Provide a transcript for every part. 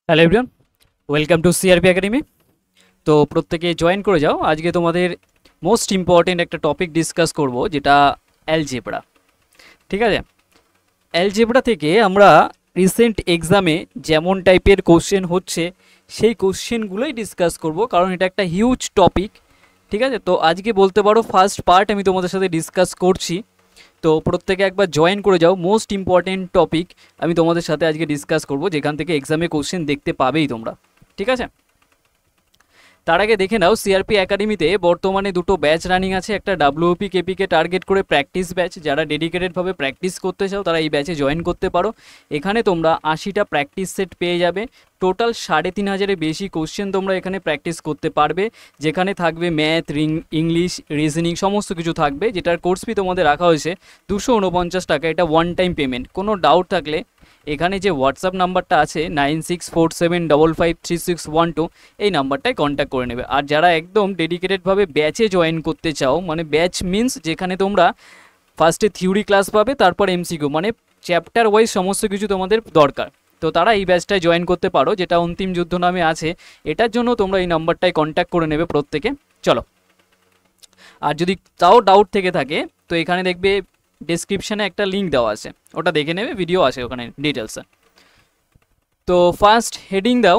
Hello everyone, welcome to CRP academy. তো প্রত্যেকে join করে যাও। আজকে তোমাদের মোস্ট ইম্পর্টেন্ট একটা টপিক ডিসকাস করব, যেটা অ্যালজেব্রা। ঠিক আছে, অ্যালজেব্রা থেকে আমরা রিসেন্ট এক্সামে যেমন টাইপের কোশ্চেন হচ্ছে সেই কোশ্চেনগুলোই ডিসকাস করব, কারণ এটা একটা হিউজ টপিক। ঠিক আছে, তো আজকে বলতে পারো ফার্স্ট পার্ট আমি তোমাদের সাথে ডিসকাস করছি। তো প্রত্যেকে একবার জয়েন করে যাও। মোস্ট ইম্পর্টেন্ট টপিক আমি তোমাদের সাথে আজকে ডিসকাস করব, যেখান থেকে এক্সামে কোশ্চেন দেখতে পাবেই তোমরা। ঠিক আছে, তার আগে দেখে নাও সিআরপি একাডেমিতে বর্তমানে দুটো ব্যাচ রানিং আছে। একটা ডাব্লিউপি কেপিকে টার্গেট করে প্র্যাকটিস ব্যাচ। যারা ডেডিকেটেডভাবে প্র্যাকটিস করতে চাও তারা এই ব্যাচে জয়েন করতে পারো। এখানে তোমরা 80টা প্র্যাকটিস সেট পেয়ে যাবে। টোটাল 3500-এর বেশি কোশ্চেন তোমরা এখানে প্র্যাকটিস করতে পারবে, যেখানে থাকবে ম্যাথ, ইংলিশ, রিজনিং, সমস্ত কিছু থাকবে। যেটার কোর্স ফি তোমাদের রাখা হয়েছে 249 টাকা। এটা ওয়ান টাইম পেমেন্ট। কোনো ডাউট থাকলে এখানে যে হোয়াটসঅ্যাপ নাম্বারটা আছে 9647553612, এই নাম্বারটায় কন্ট্যাক্ট করে নেবে। আর যারা একদম ডেডিকেটেডভাবে ব্যাচে জয়েন করতে চাও, মানে ব্যাচ মিন্স যেখানে তোমরা ফার্স্টে থিওরি ক্লাস পাবে, তারপর এমসিকিউ, মানে চ্যাপ্টার ওয়াইজ সমস্ত কিছু তোমাদের দরকার, তো তারা এই ব্যাচটায় জয়েন করতে পারো, যেটা অন্তিম যুদ্ধ নামে আছে। এটার জন্য তোমরা এই নাম্বারটায় কন্ট্যাক্ট করে নেবে প্রত্যেকে। চলো, আর যদি তাও ডাউট থেকে থাকে তো এখানে দেখবে ডেসক্রিপশানে একটা লিঙ্ক দেওয়া আছে, ওটা দেখে নেবে, ভিডিও আছে ওখানে ডিটেলসে। তো ফার্স্ট হেডিং দাও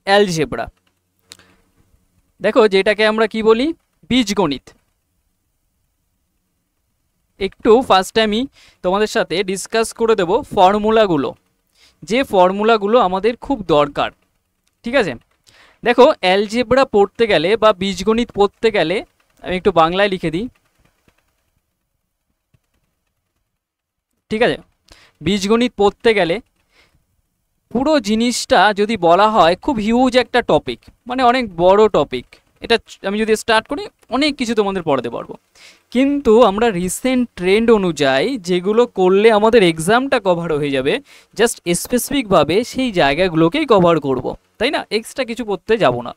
অ্যালজেব্রা। দেখো, যেটাকে আমরা কি বলি, বীজগণিত। একটু ফার্স্টে আমি তোমাদের সাথে ডিসকাস করে দেব ফর্মুলাগুলো, যে ফর্মুলাগুলো আমাদের খুব দরকার। ঠিক আছে, দেখো অ্যালজেব্রা পড়তে গেলে বা বীজগণিত পড়তে গেলে, আমি একটু বাংলায় লিখে দিই। ঠিক আছে, বীজগণিত পড়তে গেলে পুরো জিনিসটা যদি বলা হয়, খুব হিউজ একটা টপিক, মানে অনেক বড় টপিক। এটা আমি যদি স্টার্ট করি অনেক কিছু তোমাদের পড়াতে পারবো, কিন্তু আমরা রিসেন্ট ট্রেন্ড অনুযায়ী যেগুলো করলে আমাদের এক্সামটা কভার হয়ে যাবে, জাস্ট স্পেসিফিকভাবে সেই জায়গাগুলোকেই কভার করব, তাই না? এক্সট্রা কিছু পড়তে যাব না।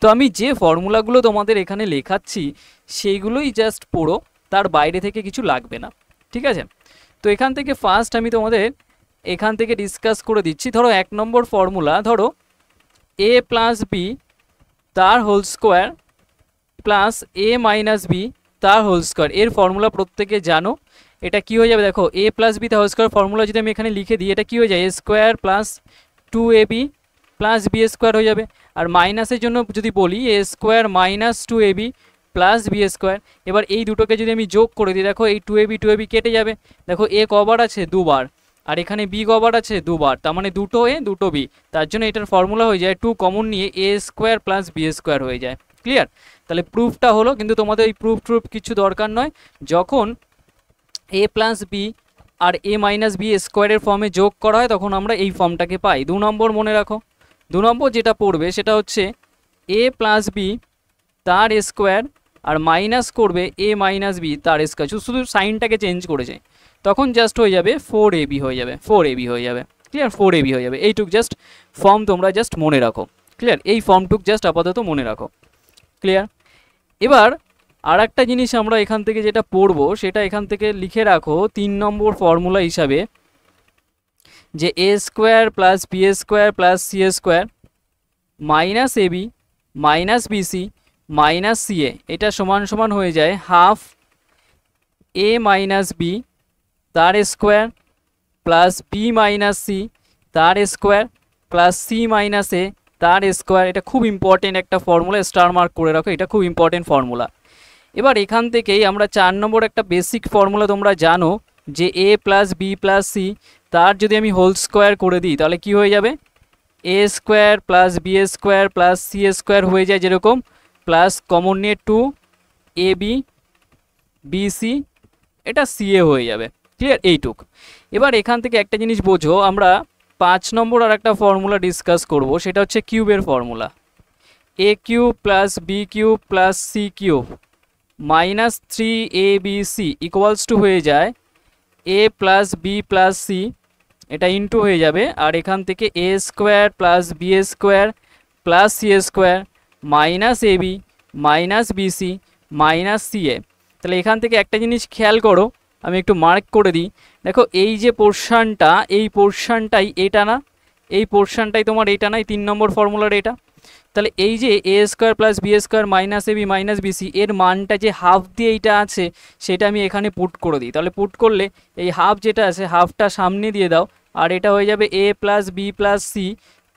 তো আমি যে ফর্মুলাগুলো তোমাদের এখানে লেখাচ্ছি সেইগুলোই জাস্ট পড়ো, তার বাইরে থেকে কিছু লাগবে না। ঠিক আছে, তো এখান থেকে ফার্স্ট আমি তোমাদের এখান থেকে ডিসকাস করে দিচ্ছি। ধরো 1 নম্বর ফর্মুলা, ধরো এ প্লাস বি তার whole square plus A minus B তার হোল স্কোয়ার। এর ফর্মুলা প্রত্যেকে জানো। এটা কি হয়ে যাবে, দেখো এ প্লাস বি তার হোল স্কোয়ার ফর্মুলা যদি আমি এখানে লিখে দিই, এটা কি হয়ে যায়, A square plus 2ab plus B square হয়ে যাবে। আর মাইনাসের জন্য যদি বলি, A square minus 2ab plus B square. এবার এই দুটোকে যদি আমি যোগ করে দিই, দেখো এই 2ab কেটে যাবে। দেখো এ কবার আছে, দুবার, আর এখানে বি কবার আছে, দুবার, তার মানে দুটো এ দুটো বি। তার জন্য এটার ফর্মুলা হয়ে যায় 2 কমন নিয়ে এ স্কোয়ার প্লাস বি স্কোয়ার হয়ে যায়। ক্লিয়ার? তাহলে প্রুফটা হলো, কিন্তু তোমাদের এই প্রুফ কিছু দরকার নয়। যখন এ প্লাস বি আর এ মাইনাস বি স্কোয়ারের ফর্মে যোগ করা হয়, তখন আমরা এই ফর্মটাকে পাই। 2 নম্বর মনে রাখো, 2 নম্বর যেটা পড়বে সেটা হচ্ছে এ প্লাস বি তার স্কোয়ার আর মাইনাস করবে এ মাইনাস বি তার স্কোয়ার, শুধু সাইনটাকে চেঞ্জ করেছে, তখন জাস্ট হয়ে যাবে 4ab হয়ে যাবে, 4ab হয়ে যাবে। ক্লিয়ার? 4ab হয়ে যাবে। এইটুক জাস্ট ফর্ম তোমরা জাস্ট মনে রাখো। ক্লিয়ার? এই ফর্মটুক জাস্ট আপাতত মনে রাখো। ক্লিয়ার? এবার আর একটা জিনিস আমরা এখান থেকে যেটা পড়বো, সেটা এখান থেকে লিখে রাখো 3 নম্বর ফর্মুলা হিসাবে, যে A square plus B square plus C square minus AB minus BC minus CA, এটা সমান সমান হয়ে যায় হাফ এ মাইনাস বি তার square plus B minus C তার square plus C minus A তার স্কোয়ার। এটা খুব ইম্পর্টেন্ট একটা ফর্মুলা, স্টার মার্ক করে রাখো, এটা খুব ইম্পর্টেন্ট ফর্মুলা। এবার এখান থেকেই আমরা 4 নম্বর একটা বেসিক ফর্মুলা তোমরা জানো, যে এ প্লাস বি প্লাস সি তার যদি আমি হোল স্কোয়ার করে দিই, তাহলে কি হয়ে যাবে, A square plus B square plus C square হয়ে যায় যেরকম, প্লাস কমন নিয়ে 2 এ বি বিসি, এটা সিএ হয়ে যাবে। ক্লিয়ার? এইটুক। এবার এখান থেকে একটা জিনিস বোঝো, আমরা 5 নম্বর আর একটা ফর্মুলা ডিসকাস করব, সেটা হচ্ছে কিউবের formula. A cube plus B cube plus C cube minus 3abc equals to হয়ে যায় A plus B plus C, এটা ইন্টু হয়ে যাবে, আর এখান থেকে A square plus B square plus C square minus AB minus BC minus CA. তাহলে এখান থেকে একটা জিনিস খেয়াল করো, আমি একটু মার্ক করে দিই। দেখো এই যে পোর্শনটা, এই পোর্শনটাই এটা না, এই পোর্শনটাই তোমার এইটা নাই 3 নম্বর ফর্মুলার এটা। তাহলে এই যে A square plus B square minus A B minus BC এর মানটা যে হাফ দিয়ে এইটা আছে সেটা আমি এখানে পুট করে দিই। তাহলে পুট করলে এই হাফ যেটা আছে হাফটা সামনে দিয়ে দাও, আর এটা হয়ে যাবে এ প্লাস বি প্লাস সি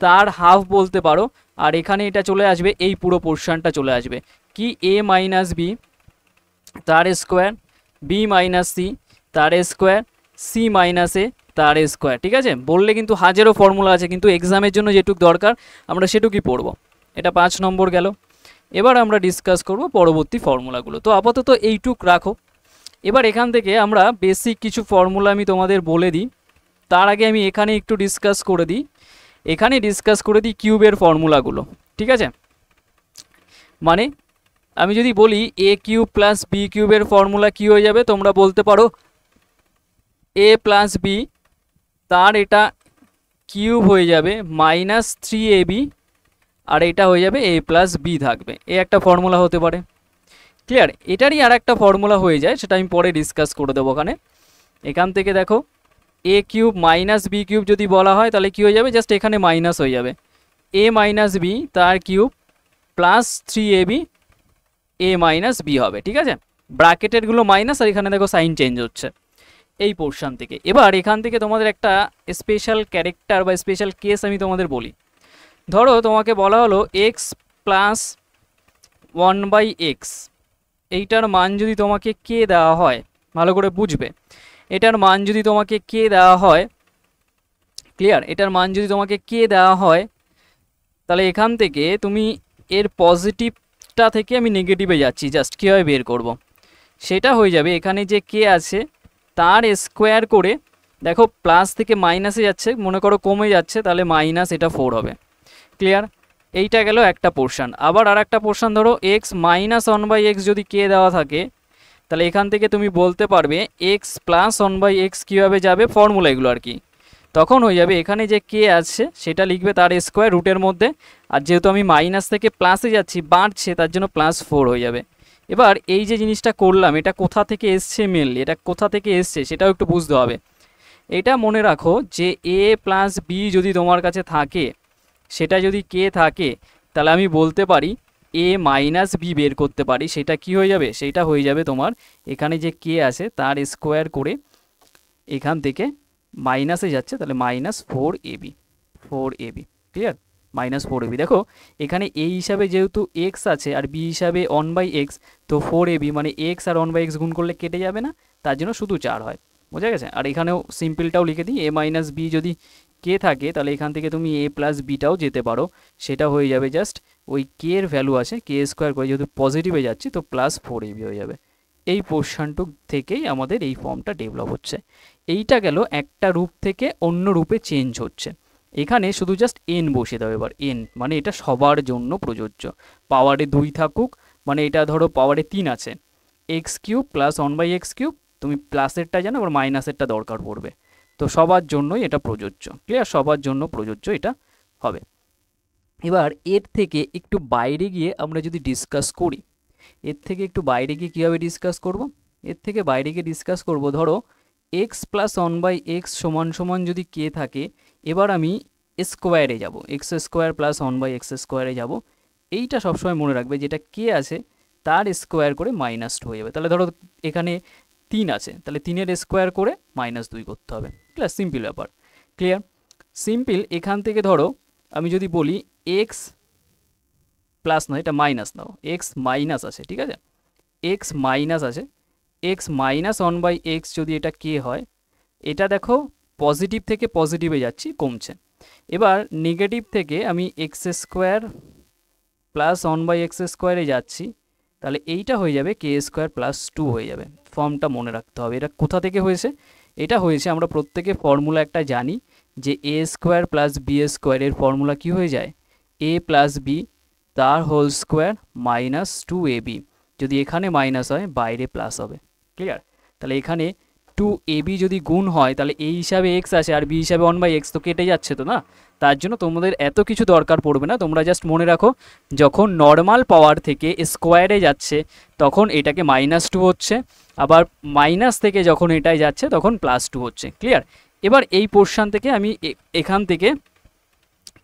তার হাফ বলতে পারো। আর এখানে এটা চলে আসবে, এই পুরো পোর্শনটা চলে আসবে কি এ মাইনাস বি তার স্কোয়ার, বি মাইনাস সি তার স্কোয়ার, সি মাইনাস এ তার স্কোয়ার। ঠিক আছে, বললে কিন্তু হাজারো ফর্মুলা আছে, কিন্তু এক্সামের জন্য যেটুকু দরকার আমরা সেটুকুই পড়ব। এটা 5 নম্বর গেল। এবার আমরা ডিসকাস করব পরবর্তী ফর্মুলাগুলো। তো আপাতত এইটুক রাখো। এবার এখান থেকে আমরা বেসিক কিছু ফর্মুলা আমি তোমাদের বলে দিই। তার আগে আমি এখানে একটু ডিসকাস করে দিই, এখানে ডিসকাস করে দিই কিউবের ফর্মুলাগুলো। ঠিক আছে, মানে আমি যদি বলি এ কিউব প্লাস বি কিউবের ফর্মুলা কী হয়ে যাবে, তোমরা বলতে পারো এ প্লাস বি তার এটা কিউব হয়ে যাবে মাইনাস 3ab, আর এটা হয়ে যাবে এ প্লাস বি থাকবে। এ একটা ফর্মুলা হতে পারে। ক্লিয়ার? এটারই আর একটা ফর্মুলা হয়ে যায়, সেটা আমি পরে ডিসকাস করে দেবো। ওখানে এখান থেকে দেখো এ কিউব মাইনাস বি কিউব যদি বলা হয় তাহলে কী হয়ে যাবে, জাস্ট এখানে মাইনাস হয়ে যাবে এ মাইনাস বি তার কিউব প্লাস 3ab এ মাইনাস বি হবে। ঠিক আছে, ব্র্যাকেটেরগুলো মাইনাস, আর এখানে দেখো সাইন চেঞ্জ হচ্ছে এই পোর্শন থেকে। এবার এখান থেকে তোমাদের একটা স্পেশাল ক্যারেক্টার বা স্পেশাল কেস আমি তোমাদের বলি। ধরো তোমাকে বলা হলো এক্স প্লাস 1/x, এইটার মান যদি তোমাকে কে দেওয়া হয়, ভালো করে বুঝবে, এটার মান যদি তোমাকে কে দেওয়া হয়, ক্লিয়ার, এটার মান যদি তোমাকে কে দেওয়া হয়, তাহলে এখান থেকে তুমি এর পজিটিভটা থেকে আমি নেগেটিভে যাচ্ছি, জাস্ট কীভাবে বের করব সেটা হয়ে যাবে এখানে যে কে আছে তার স্কোয়ার করে, দেখো প্লাস থেকে মাইনাসে যাচ্ছে, মনে করো কমে যাচ্ছে, তাহলে মাইনাস এটা 4 হবে। ক্লিয়ার? এইটা গেল একটা পোর্শন। আবার আর একটা পোর্শন ধরো এক্স মাইনাস 1/x যদি কে দেওয়া থাকে, তাহলে এখান থেকে তুমি বলতে পারবে এক্স প্লাস 1/x কীভাবে যাবে, ফর্মুলা এগুলো আর কি। তখন হয়ে যাবে এখানে যে কে আছে সেটা লিখবে তার স্কোয়ার রুটের মধ্যে, আর যেহেতু আমি মাইনাস থেকে প্লাসে যাচ্ছি বাড়ছে তার জন্য +4 হয়ে যাবে। এবার এই যে জিনিসটা করলাম এটা কোথা থেকে এসছে, মেনলি এটা কোথা থেকে এসছে সেটাও একটু বুঝতে হবে। এটা মনে রাখো যে এ প্লাস বি যদি তোমার কাছে থাকে, সেটা যদি কে থাকে, তাহলে আমি বলতে পারি এ মাইনাস বি বের করতে পারি। সেটা কি হয়ে যাবে, সেটা হয়ে যাবে তোমার এখানে যে কে আছে তার স্কোয়ার করে এখান থেকে মাইনাসে যাচ্ছে, তাহলে -4ab, 4ab। ক্লিয়ার? -4ab। দেখো এখানে a হিসাবে যেহেতু x আছে আর b হিসাবে 1/x, তো 4ab মানে x আর 1/x গুণ করলে কেটে যাবে না, তার জন্য শুধু 4 হয়। বোঝা গেছে? আর এখানেও সিম্পলটাও লিখে দিই, a মাইনাস বি যদি কে থাকে তাহলে এখান থেকে তুমি a প্লাস বিটাও যেতে পারো, সেটা হয়ে যাবে জাস্ট ওই কে এর ভ্যালু আছে কে স্কোয়ার করে, যেহেতু পজিটিভে যাচ্ছি তো +4ab হয়ে যাবে। এই পোর্শনটুক থেকেই আমাদের এই ফর্মটা ডেভেলপ হচ্ছে। এইটা গেল একটা রূপ থেকে অন্য রূপে চেঞ্জ হচ্ছে। এখানে শুধু জাস্ট এন বসিয়ে দাও। এবার এন মানে এটা সবার জন্য প্রযোজ্য, পাওয়ারে 2 থাকুক, মানে এটা ধরো পাওয়ারে 3 আছে, x cube plus 1/x cube, তুমি প্লাসেরটা জানো, আবার মাইনাসেরটা দরকার পড়বে, তো সবার জন্যই এটা প্রযোজ্য। ক্লিয়ার? সবার জন্য প্রযোজ্য এটা হবে। এবার এর থেকে একটু বাইরে গিয়ে আমরা যদি ডিসকাস করি, এর থেকে একটু বাইরে গিয়ে কীভাবে ডিসকাস করব, এর থেকে বাইরে গিয়ে ডিসকাস করব, ধরো এক্স প্লাস 1/x সমান সমান যদি কে থাকে, এবার আমি স্কোয়ারে যাব, এক্স স্কোয়ার প্লাস 1/x স্কোয়ারে যাব। এইটা সবসময় মনে রাখবে, যেটা কে আছে তার স্কোয়ার করে -2 হয়ে যাবে। তাহলে ধরো এখানে 3 আছে, তাহলে 3-এর স্কোয়ার করে -2 করতে হবে। ক্লিয়ার? সিম্পল ব্যাপার। ক্লিয়ার? সিম্পল। এখান থেকে ধরো আমি যদি বলি এক্স প্লাস না, এটা মাইনাস নাও, এক্স মাইনাস আছে, ঠিক আছে, এক্স মাইনাস আছে, এক্স মাইনাস 1/x যদি এটা কে হয়, এটা দেখো পজিটিভ থেকে পজিটিভে যাচ্ছি, কমছে। এবার নেগেটিভ থেকে আমি এক্স স্কোয়ার প্লাস 1/x স্কোয়ারে যাচ্ছি, তাহলে এইটা হয়ে যাবে কে স্কোয়ার প্লাস 2 হয়ে যাবে। ফর্মটা মনে রাখতে হবে। এটা কোথা থেকে হয়েছে, এটা হয়েছে আমরা প্রত্যেকে ফর্মুলা একটা জানি যে এ স্কোয়ার প্লাস বি স্কোয়ারের ফর্মুলা কি হয়ে যায়, এ প্লাস বি তার হোল স্কোয়ার -2ab। যদি এখানে মাইনাস হয় বাইরে প্লাস হবে। ক্লিয়ার? তাহলে এখানে 2ab যদি গুণ হয় তাহলে এই হিসাবে এক্স আছে আর বি হিসাবে 1/x, তো কেটে যাচ্ছে তো না, তার জন্য তোমাদের এত কিছু দরকার পড়বে না। তোমরা জাস্ট মনে রাখো যখন নর্মাল পাওয়ার থেকে স্কোয়ারে যাচ্ছে তখন এটাকে -2 হচ্ছে, আবার মাইনাস থেকে যখন এটাই যাচ্ছে তখন +2 হচ্ছে। ক্লিয়ার? এবার এই পোর্শন থেকে আমি এখান থেকে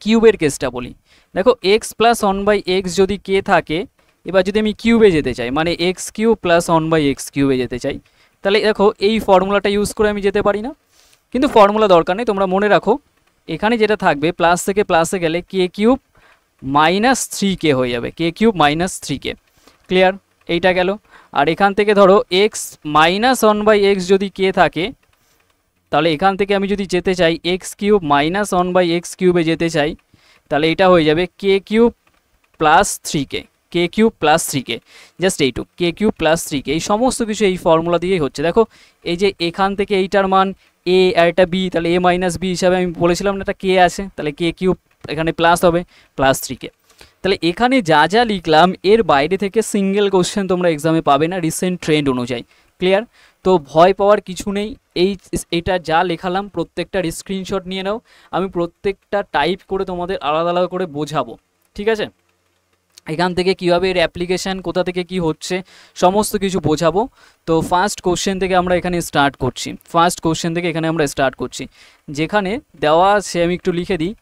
কিউবের কেসটা বলি, দেখো x plus one by x যদি কে থাকে, এবার যদি আমি কিউবে যেতে চাই মানে X cube plus one by X কিউবে যেতে চাই, তাহলে দেখো এই ফর্মুলাটা ইউজ করে আমি যেতে পারি না, কিন্তু ফর্মুলা দরকার নেই, তোমরা মনে রাখো এখানে যেটা থাকবে প্লাস থেকে প্লাসে গেলে k cube minus three k হয়ে যাবে, কে cube minus three k. Clear? এইটা গেল। আর এখান থেকে ধরো x minus one by x যদি কে থাকে, তাহলে এখান থেকে আমি যদি যেতে চাই X cube minus one by X কিউবে যেতে চাই, তাহলে এটা হয়ে যাবে কে cube plus three K, K cube plus three K, just এইটুক K cube plus three K. এই সমস্ত কিছু এই ফর্মুলা দিয়েই হচ্ছে। দেখো এই যে এখান থেকে এইটার মান এ আর এটা বি, তাহলে এ মাইনাস বি হিসাবে আমি বলেছিলাম না, এটা কে আছে, তাহলে কে কিউব এখানে প্লাস হবে প্লাস থ্রি কে। তাহলে এখানে যা যা লিখলাম এর বাইরে থেকে সিঙ্গেল কোশ্চেন তোমরা এক্সামে পাবে না রিসেন্ট ট্রেন্ড অনুযায়ী। ক্লিয়ার? তো ভয় পাওয়ার কিছু নেই, এটা যা লেখালাম প্রত্যেকটার স্ক্রিনশট নিয়ে নাও, আমি প্রত্যেকটা টাইপ করে তোমাদের আলাদা আলাদা করে বোঝাবো। ঠিক আছে? এখান থেকে কীভাবে এর অ্যাপ্লিকেশান কোথা থেকে কি হচ্ছে সমস্ত কিছু বোঝাবো। তো ফার্স্ট কোশ্চেন থেকে আমরা এখানে স্টার্ট করছি, ফার্স্ট কোশ্চেন থেকে এখানে আমরা স্টার্ট করছি, যেখানে দেওয়া আছে আমি একটু লিখে দিই,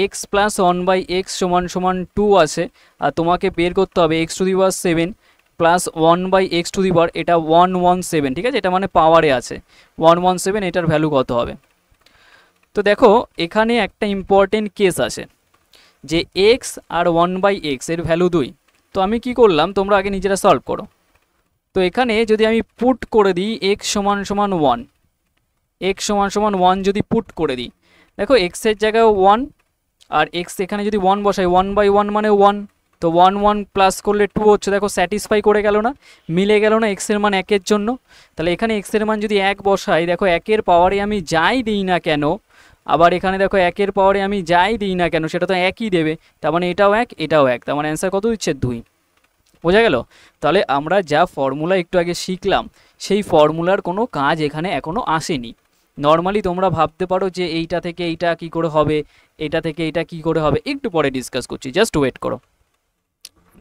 X plus one by X সমান সমান টু আছে, আর তোমাকে বের করতে হবে X to the power seven plus one by x to the power, এটা 117, ঠিক আছে, এটা মানে পাওয়ারে আছে 117, এটার ভ্যালু কত হবে। তো দেখো এখানে একটা ইম্পর্টেন্ট কেস আছে যে এক্স আর ওয়ান বাই এক্স এর ভ্যালু 2। তো আমি কি করলাম, তোমরা আগে নিজেরা সলভ করো। তো এখানে যদি আমি পুট করে দিই এক্স সমান সমান ওয়ান, এক্স সমান সমান ওয়ান যদি পুট করে দিই, দেখো এক্সের জায়গায় ওয়ান, আর এক্স এখানে যদি ওয়ান বসাই, ওয়ান বাই ওয়ান মানে ওয়ান, তো ওয়ান ওয়ান প্লাস করলে টু হচ্ছে, দেখো স্যাটিসফাই করে গেল না, মিলে গেল না এক্সের মান একের জন্য। তাহলে এখানে এক্সের মান যদি এক বসাই, দেখো একের পাওয়ারে আমি যাই দিই না কেন, আবার এখানে দেখো একের পাওয়ারে আমি যাই দিই না কেন সেটা তো একই দেবে, তার মানে এটাও এক এটাও এক, তার মানে অ্যান্সার কত দিচ্ছে 2। বোঝা গেল? তাহলে আমরা যা ফর্মুলা একটু আগে শিখলাম সেই ফর্মুলার কোনো কাজ এখানে এখনও আসেনি। নর্মালি তোমরা ভাবতে পারো যে এইটা থেকে এইটা কি করে হবে, এটা থেকে এটা কি করে হবে, একটু পরে ডিসকাস করছি, জাস্ট ওয়েট করো।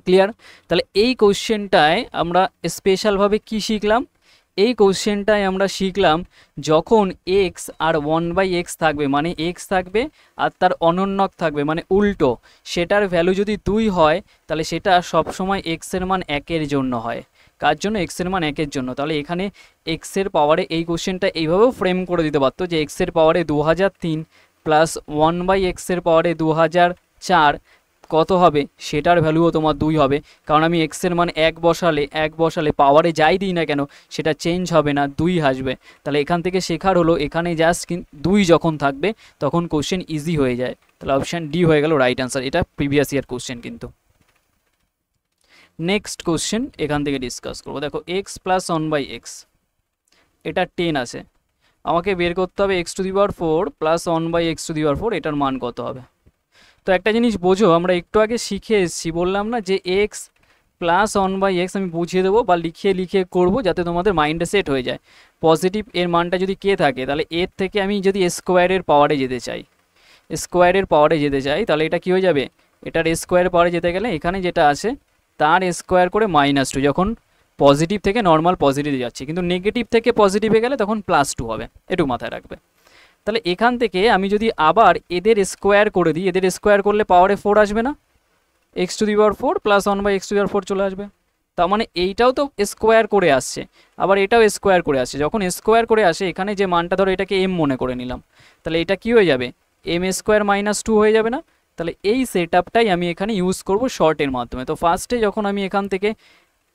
ক্লিয়ার? তাহলে এই কোশ্চেনটায় আমরা স্পেশালভাবে কি শিখলাম, এই কোশ্চেনটায় আমরা শিখলাম যখন এক্স আর ওয়ান বাই এক্স থাকবে মানে এক্স থাকবে আর তার অনন্যক থাকবে মানে উল্টো, সেটার ভ্যালু যদি 2 হয় তাহলে সেটা সবসময় এক্সের মান একের জন্য হয়। কার জন্য? এক্সের মান একের জন্য। তাহলে এখানে এক্সের পাওয়ারে এই কোশ্চেনটা এইভাবেও ফ্রেম করে দিতে পারতো যে এক্সের পাওয়ারে 2003 প্লাস ওয়ান বাই এক্সের পাওয়ারে 2004 কত হবে, সেটার ভ্যালুও তোমার 2 হবে, কারণ আমি এক্সের মান এক বসালে পাওয়ারে যাই দিই না কেন সেটা চেঞ্জ হবে না, 2 আসবে। তাহলে এখান থেকে শেখার হলো এখানে জাস্ট 2 যখন থাকবে তখন কোশ্চেন ইজি হয়ে যায়। তাহলে অপশান ডি হয়ে গেল রাইট আনসার, এটা প্রিভিয়াস ইয়ার কোশ্চেন। কিন্তু নেক্সট কোশ্চেন এখান থেকে ডিসকাস করবো। দেখো x plus one by X, এটা 10 আছে, আমাকে বের করতে হবে X to the power 4 plus one by x to the power 4, এটার মান কত হবে। তো একটা জিনিস বোঝো, আমরা একটু আগে শিখে এসেছি, বললাম না যে x plus one by x আমি বুঝিয়ে দেবো বা লিখে করবো যাতে তোমাদের মাইন্ডে সেট হয়ে যায়। পজিটিভ এর মানটা যদি কে থাকে তাহলে এর থেকে আমি যদি স্কোয়ারের পাওয়ারে যেতে চাই, তাহলে এটা কি হয়ে যাবে, এটার স্কোয়ার পাওয়ারে যেতে গেলে এখানে যেটা আছে তার স্কোয়ার করে -2, যখন পজিটিভ থেকে নর্মাল পজিটিভে যাচ্ছে, কিন্তু নেগেটিভ থেকে পজিটিভে গেলে তখন +2 হবে, এটুকু মাথায় রাখবে। তাহলে এখান থেকে আমি যদি আবার এদের স্কোয়ার করে দিই, এদের স্কোয়ার করলে পাওয়ারে 4 আসবে না, X to the power 4 plus one by x to the power 4 চলে আসবে। তার মানে এইটাও তো স্কোয়ার করে আসছে, আবার এটাও স্কোয়ার করে আসছে, যখন স্কোয়ার করে আসে এখানে যে মানটা ধরো এটাকে এম মনে করে নিলাম, তাহলে এটা কি হয়ে যাবে, এম স্কোয়ার -2 হয়ে যাবে না। তাহলে এই সেট আপটাই আমি এখানে ইউজ করব শর্টের মাধ্যমে। তো ফার্স্টে যখন আমি এখান থেকে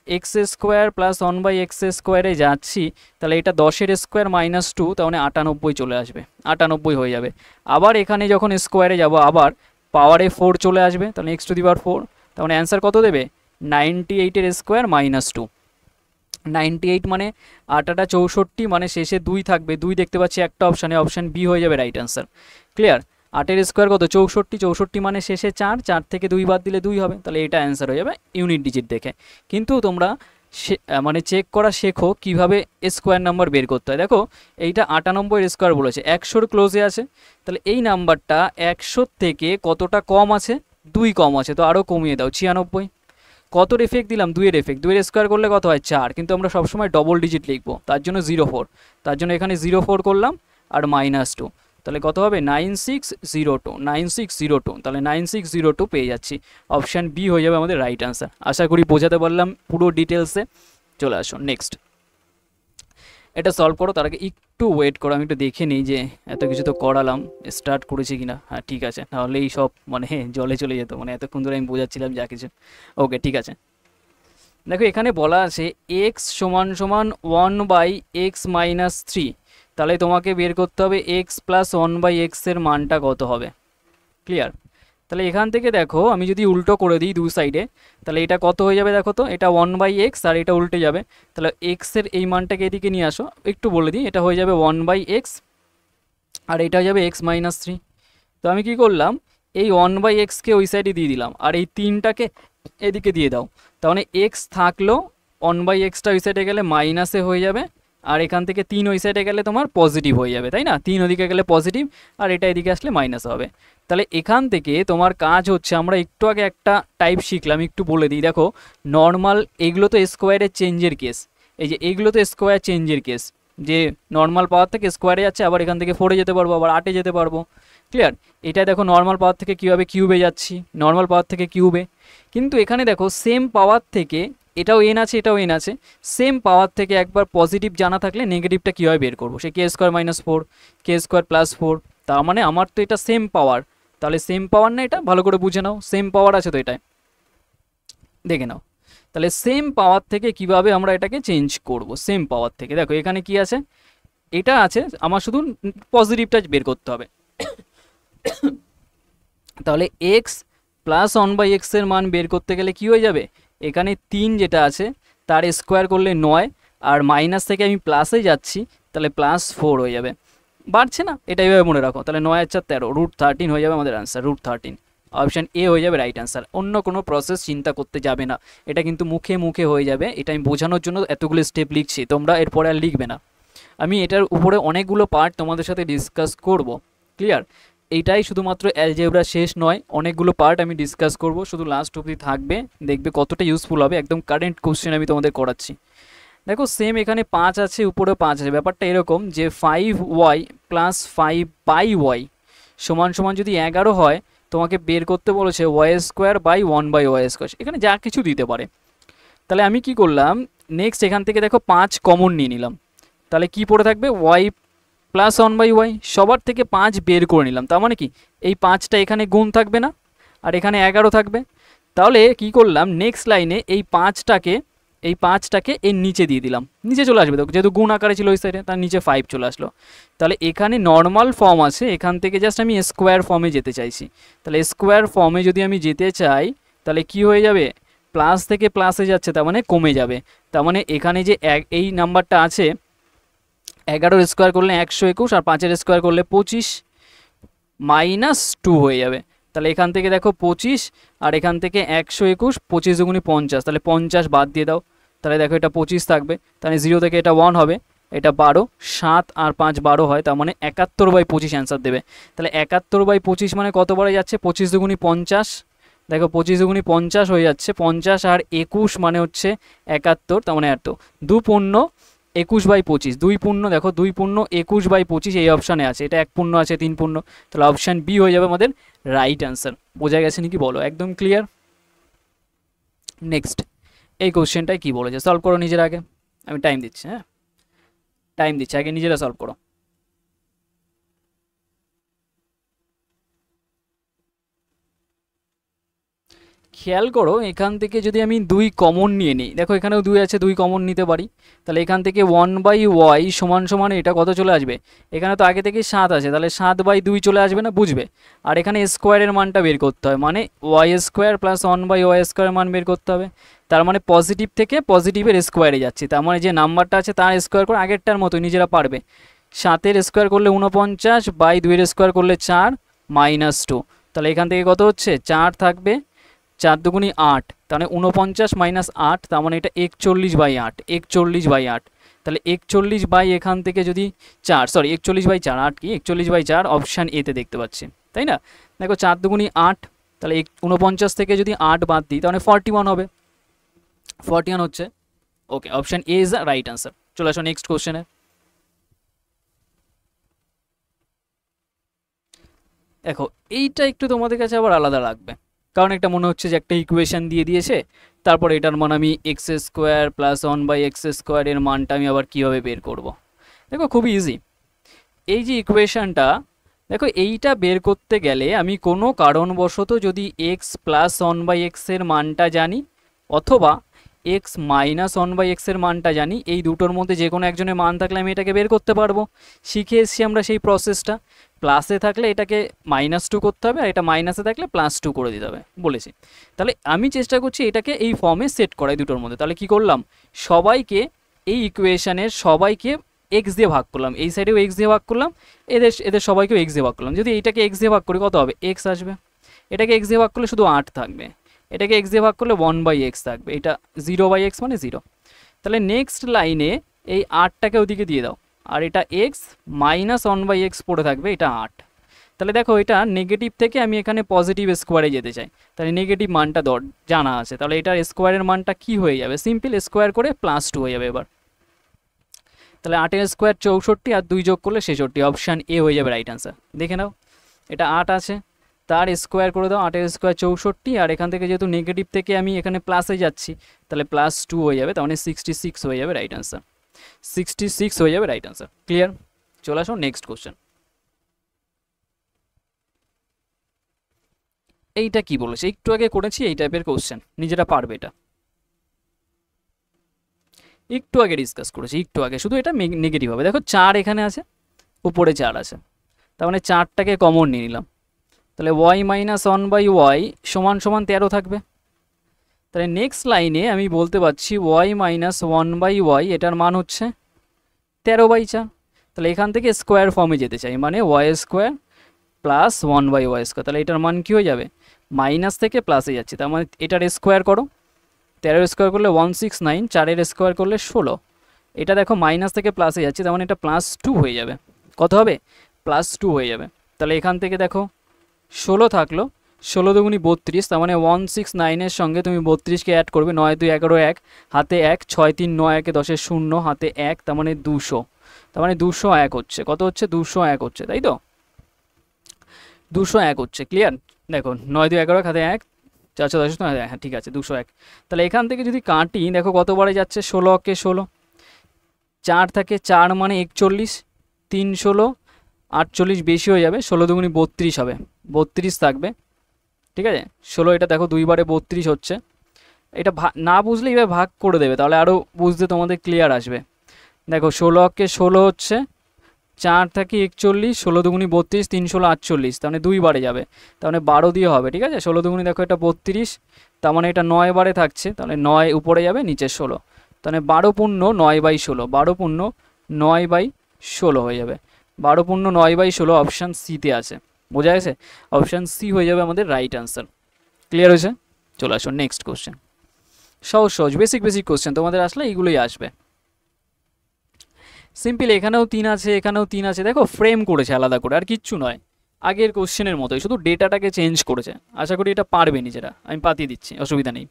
x square plus one by x স্কোয়ারে যাচ্ছি, তাহলে এটা 10-এর স্কোয়ার -2, তাহলে 98 চলে আসবে, 98 হয়ে যাবে। আবার এখানে যখন স্কোয়ারে যাব আবার পাওয়ারে 4 চলে আসবে, তাহলে এক্স টু দি পাওয়ার 4, তাহলে অ্যান্সার কত দেবে, 98-এর স্কোয়ার -2, 98 মানে 8 64, মানে শেষে 2 থাকবে, 2 দেখতে পাচ্ছি একটা অপশানে, অপশান বি হয়ে যাবে রাইট অ্যান্সার। ক্লিয়ার? 8-এর স্কোয়ার কত, 64, 64 মানে শেষে 4, 4 থেকে 2 বাদ দিলে 2 হবে, তাহলে এটা অ্যান্সার হয়ে যাবে ইউনিট ডিজিট দেখে। কিন্তু তোমরা মানে চেক করা শেখো কীভাবে স্কোয়ার নাম্বার বের করতে হয়। দেখো এইটা 98-এর স্কোয়ার বলেছে, 100-র ক্লোজে আছে, তাহলে এই নাম্বারটা 100 থেকে কতটা কম আছে, 2 কম আছে, তো আরও কমিয়ে দাও 96। কতর এফেক্ট দিলাম, 2-এর এফেক্ট, 2-এর স্কোয়ার করলে কত হয় 4, কিন্তু আমরা সবসময় ডবল ডিজিট লিখবো, তার জন্য 04, তার জন্য এখানে 04 করলাম আর -2, তাহলে কত হবে 9602, 9602, তাহলে 9602 পেয়ে যাচ্ছি। অপশান বি হয়ে যাবে আমাদের রাইট আনসার। আশা করি বোঝাতে পারলাম পুরো ডিটেলসে। চলে আসো নেক্সট, এটা সলভ করো। তার আগে একটু ওয়েট করো, আমি একটু দেখে নিই যে এত কিছু তো করালাম, স্টার্ট করেছি কিনা। হ্যাঁ ঠিক আছে, নাহলে এই সব মানে জলে চলে যেত, মানে এতক্ষণ ধরে আমি বোঝাচ্ছিলাম যা কিছু। ওকে ঠিক আছে, দেখো এখানে বলা আছে এক্স সমান সমান 1/x-3, তাহলে তোমাকে বের করতে হবে এক্স প্লাস 1/x এর মানটা কত হবে। ক্লিয়ার? তাহলে এখান থেকে দেখো আমি যদি উল্টো করে দিই দু সাইডে, তাহলে এটা কত হয়ে যাবে দেখো তো, এটা 1/x আর এটা উল্টে যাবে। তাহলে এক্সের এই মানটাকে এদিকে নিয়ে আসো, একটু বলে দিই, এটা হয়ে যাবে 1/x আর এটা হয়ে যাবে x-3। তো আমি কি করলাম, এই 1/xকে ওই সাইডে দিয়ে দিলাম আর এই 3টাকে এদিকে দিয়ে দাও। তাহলে এক্স থাকলো, 1/xটা ওই সাইডে গেলে মাইনাসে হয়ে যাবে, আর এখান থেকে 3 ওই সাইডে গেলে তোমার পজিটিভ হয়ে যাবে, তাই না? 3 ওদিকে গেলে পজিটিভ আর এটা এদিকে আসলে মাইনাস হবে। তাহলে এখান থেকে তোমার কাজ হচ্ছে, আমরা একটু আগে একটা টাইপ শিখলাম, একটু বলে দিই। দেখো নর্মাল, এগুলো তো স্কোয়ারের চেঞ্জের কেস, এই যে এগুলো তো স্কোয়ার চেঞ্জের কেস, যে নর্মাল পাওয়ার থেকে স্কোয়ারে যাচ্ছে, আবার এখান থেকে 4-এ যেতে পারবো, আবার 8-এ যেতে পারবো। ক্লিয়ার? এটা দেখো নর্মাল পাওয়ার থেকে কীভাবে কিউবে যাচ্ছি, নর্মাল পাওয়ার থেকে কিউবে। কিন্তু এখানে দেখো সেম পাওয়ার থেকে, এটাও এন আছে এটাও এন আছে, সেম পাওয়ার থেকে একবার পজিটিভ জানা থাকলে নেগেটিভটা কীভাবে বের করবো, সে k² - 4 k² + 4। তার মানে আমার তো এটা সেম পাওয়ার, তাহলে সেম পাওয়ার না, এটা ভালো করে বুঝে নাও, সেম পাওয়ার আছে তো এটাই, দেখে নাও। তাহলে সেম পাওয়ার থেকে কিভাবে আমরা এটাকে চেঞ্জ করব, সেম পাওয়ার থেকে। দেখো এখানে কি আছে, এটা আছে, আমার শুধু পজিটিভটা বের করতে হবে। তাহলে এক্স প্লাস 1/x এর মান বের করতে গেলে কি হয়ে যাবে, এখানে 3 যেটা আছে তার স্কোয়ার করলে 9, আর মাইনাস থেকে আমি প্লাসে যাচ্ছি, তাহলে +4 হয়ে যাবে। বাড়ছে না, এটা এইভাবে মনে রাখো। তাহলে 9 আর 4 13, √13 হয়ে যাবে আমাদের আনসার, √13। অপশান এ হয়ে যাবে রাইট আনসার। অন্য কোনো প্রসেস চিন্তা করতে যাবে না, এটা কিন্তু মুখে মুখে হয়ে যাবে। এটা আমি বোঝানোর জন্য এতগুলো স্টেপ লিখছি, তোমরা এরপরে আর লিখবে না। আমি এটার উপরে অনেকগুলো পার্ট তোমাদের সাথে ডিসকাস করব। ক্লিয়ার? এইটাই শুধুমাত্র অ্যালজেব্রা শেষ নয়, অনেকগুলো পার্ট আমি ডিসকাস করব, শুধু লাস্ট অবধি থাকবে, দেখবে কতটা ইউজফুল হবে। একদম কারেন্ট কোশ্চেন আমি তোমাদের করাচ্ছি। দেখো সেম এখানে 5 আছে, উপরেও 5 আছে। ব্যাপারটা এরকম যে 5y + 5/y সমান সমান যদি 11 হয়, তোমাকে বের করতে বলেছে y² / 1/y²। এখানে যা কিছু দিতে পারে। তাহলে আমি কি করলাম, নেক্সট এখান থেকে দেখো 5 কমন নিয়ে নিলাম, তাহলে কি পড়ে থাকবে y + 1/y, সবার থেকে 5 বের করে নিলাম। তার মানে কি, এই 5টা এখানে গুণ থাকবে না, আর এখানে 11 থাকবে। তাহলে কি করলাম, নেক্সট লাইনে এই 5টাকে এর নিচে দিয়ে দিলাম, নিচে চলে আসবে, যেহেতু গুণ আকারে ছিল ওই সাইডে, তার নিচে 5 চলে আসলো। তাহলে এখানে নর্মাল ফর্ম আছে, এখান থেকে জাস্ট আমি স্কোয়ার ফর্মে যেতে চাইছি। তাহলে স্কোয়ার ফর্মে যদি আমি যেতে চাই, তাহলে কি হয়ে যাবে, প্লাস থেকে প্লাসে যাচ্ছে, তার মানে কমে যাবে। তার মানে এখানে যে এই নাম্বারটা আছে, 11-এর স্কোয়ার করলে 121, আর 5-এর স্কোয়ার করলে 25, -2 হয়ে যাবে। তাহলে এখান থেকে দেখো 25, আর এখান থেকে 121, 25 × 50, তাহলে 50 বাদ দিয়ে দাও, তাহলে দেখো এটা 25 থাকবে। তাহলে 0 থেকে এটা 1 হবে, এটা 12, 7 আর 5 12 হয়, তার মানে 71/25 অ্যান্সার দেবে। তাহলে 71/25 মানে কত বারে যাচ্ছে, 25 × 50, দেখো 25 × 50 হয়ে যাচ্ছে, 50 আর 21 মানে হচ্ছে 71, তার মানে এত 2 পূর্ণ 21/25, 2 পূর্ণ, দেখো 2 পূর্ণ 21/25 এই অপশানে আছে, এটা 1 পূর্ণ আছে 3 পূর্ণ, তাহলে অপশান বি হয়ে যাবে আমাদের রাইট অ্যান্সার। বোঝা গেছে নাকি বলো, একদম ক্লিয়ার? নেক্সট এই কোশ্চেনটাই কি বলেছে, সলভ করো নিজের আগে, আমি টাইম দিচ্ছি, হ্যাঁ টাইম দিচ্ছি, আগে নিজেরা সলভ করো। খেয়াল করো এখান থেকে যদি আমি 2 কমন নিয়ে নিই, দেখো এখানেও 2 আছে, 2 কমন নিতে পারি। তাহলে এখান থেকে 1/y সমান সমান এটা কত চলে আসবে, এখানে তো আগে থেকে 7 আছে, তাহলে 7/2 চলে আসবে না, বুঝবে। আর এখানে স্কোয়ারের মানটা বের করতে হয়, মানে y² + 1/y² মান বের করতে হবে। তার মানে পজিটিভ থেকে পজিটিভের স্কোয়ারে যাচ্ছি, তার মানে যে নাম্বারটা আছে তার স্কোয়ার করে, আগেরটার মতো নিজেরা পারবে। 7-এর স্কোয়ার করলে 49/2-এর স্কোয়ার করলে 4 -2, তাহলে এখান থেকে কত হচ্ছে, 4 থাকবে, 4 × 2 = 8, তাহলে 49 - 8, তার মানে এটা 41/8, 41/8। তাহলে 41 এখান থেকে যদি 4, সরি 41/4, 8 কি 41/4 অপশান এতে দেখতে পাচ্ছি, তাই না? দেখো 4 × 2 = 8, তাহলে 49 থেকে যদি 8 বাদ দিই, তাহলে 41 হবে, 41 হচ্ছে। Okay, option A is the right answer. চলে আসো নেক্সট কোশ্চেনে। দেখো এইটা একটু তোমাদের কাছে আবার আলাদা লাগবে, কারণ এটা মনে হচ্ছে যে একটা ইকুয়েশন দিয়ে দিয়েছে, তারপর এটার মান আমি x square plus one by x square এর মানটা আমি আবার কীভাবে বের করব। দেখো খুবই ইজি, এই যে ইকুয়েশনটা, দেখো এইটা বের করতে গেলে আমি কোনো কারণবশত যদি এক্স প্লাস ওয়ান বাই এক্সের মানটা জানি অথবা এক্স মাইনাস ওয়ান বাই এক্সের মানটা জানি, এই দুটোর মধ্যে যে কোনো একজনের মান থাকলে আমি এটাকে বের করতে পারবো। শিখে এসেছি আমরা সেই প্রসেসটা। প্লাসে থাকলে এটাকে -2 করতে হবে, আর এটা মাইনাসে থাকলে +2 করে দিতে হবে বলেছি। তাহলে আমি চেষ্টা করছি এটাকে এই ফর্মে সেট করাই দুটোর মধ্যে। তাহলে কি করলাম, সবাইকে এই ইকুয়েশনের সবাইকে এক্স দিয়ে ভাগ করলাম, এই সাইডেও এক্স দিয়ে ভাগ করলাম, এদের এদের সবাইকেও এক্স দিয়ে ভাগ করলাম। যদি এইটাকে এক্স দিয়ে ভাগ করি কত হবে, এক্স আসবে। এটাকে এক্স দিয়ে ভাগ করলে শুধু 8 থাকবে, এটাকে এক্স দিয়ে ভাগ করলে 1/x থাকবে, এটা 0/x মানে 0। তাহলে নেক্সট লাইনে এই 8টাকে ওদিকে দিয়ে দাও, আর এটা এক্স মাইনাস 1/x পড়ে থাকবে, এটা 8। তাহলে দেখো এটা নেগেটিভ থেকে আমি এখানে পজিটিভ স্কোয়ারে যেতে চাই, তাহলে নেগেটিভ মানটা জানা আছে, তাহলে এটার স্কোয়ারের মানটা কি হয়ে যাবে, সিম্পল স্কোয়ার করে +2 হয়ে যাবে এবার। তাহলে 8 স্কোয়ার 64, আর 2 যোগ করলে 66, অপশান এ হয়ে যাবে রাইট আনসার। দেখে নাও এটা 8 আছে, তার স্কোয়ার করে দাও, 8 স্কোয়ার 64, আর এখান থেকে যেহেতু নেগেটিভ থেকে আমি এখানে প্লাসে যাচ্ছি তাহলে +2 হয়ে যাবে, তার মানে 66 হয়ে যাবে রাইট আনসার। 66 হয়ে যাবে রাইট আনসার। ক্লিয়ার? চলে আসো নেক্সট কোশ্চেন। এইটা কি বলেছে, একটু আগে করেছি এই টাইপের কোশ্চেন, নিজেরা পারবে এটা, একটু আগে ডিসকাস করেছি, একটু আগে, শুধু এটা নেগেটিভ হবে। দেখো 4 এখানে আছে, উপরে 4 আছে, তার মানে 4টাকে কমন নিয়ে নিলাম, তাহলে y মাইনাস 1/y সমান সমান 13 থাকবে। তাহলে নেক্সট লাইনে আমি বলতে পারছি y মাইনাস 1/y এটার মান হচ্ছে 13/4। তাহলে এখান থেকে স্কোয়ার ফর্মে যেতে চাই, মানে y square plus 1/y square, তাহলে এটার মান কী হয়ে যাবে, মাইনাস থেকে প্লাসে যাচ্ছে, তার মানে এটার স্কোয়ার করো, 13 স্কোয়ার করলে 169, 4-এর স্কোয়ার করলে 16, এটা দেখো মাইনাস থেকে প্লাসে যাচ্ছে, তার মানে এটা +2 হয়ে যাবে। কত হবে, +2 হয়ে যাবে। তাহলে এখান থেকে দেখো 16 থাকলো, 16 দুগুণি 32, তার মানে 169-এর সঙ্গে তুমি 32কে অ্যাড করবে, 9 2 11 1, হাতে 1, 6 3 9 1 10 0, হাতে 1, তার মানে 200, তার মানে 201 হচ্ছে, কত হচ্ছে 201 হচ্ছে, তাই তো 201 হচ্ছে। ক্লিয়ার? দেখো 9 2 11 হাতে 1, 410, হ্যাঁ ঠিক আছে 201। তাহলে এখান থেকে যদি কাটি দেখো কতবারে যাচ্ছে, 16 কে 16, 4 থাকে 4 মানে 41, 3 16 48 বেশি হয়ে যাবে, 16 দুগুণি 32 হবে, 32 থাকবে, ঠিক আছে 16, এটা দেখো 2 বারে 32 হচ্ছে। এটা না বুঝলে এইভাবে ভাগ করে দেবে, তাহলে আরও বুঝতে তোমাদের ক্লিয়ার আসবে। দেখো 16 কে 16 হচ্ছে, 4 থাকে 41, 16 দুগুণি 32, 3 16 48, তার মানে 2 বারে যাবে, তার মানে 12 দিয়ে হবে, ঠিক আছে 16 দুগুণি দেখো এটা 32, তার মানে এটা 9 বারে থাকছে, তাহলে 9 উপরে যাবে, নিচে 16, তাহলে 12 পূর্ণ 9/16, 12 পূর্ণ 9/16 হয়ে যাবে, 12 পূর্ণ 9/16 অপশান সিতে আছে। বোঝা গেছে? অপশান সি হয়ে যাবে আমাদের রাইট আনসার। ক্লিয়ার হয়েছে? চলে আসো নেক্সট কোশ্চেন। সহজ সহজ বেসিক কোশ্চেন তোমাদের আসলে এইগুলোই আসবে। সিম্পল, এখানেও 3 আছে, এখানেও 3 আছে, দেখো ফ্রেম করেছে আলাদা করে, আর কিচ্ছু নয়, আগের কোশ্চেনের মতোই, শুধু ডেটাটাকে চেঞ্জ করেছে। আশা করি এটা পারবে নিজেরা, আমি পাতিয়ে দিচ্ছি, অসুবিধা নেই।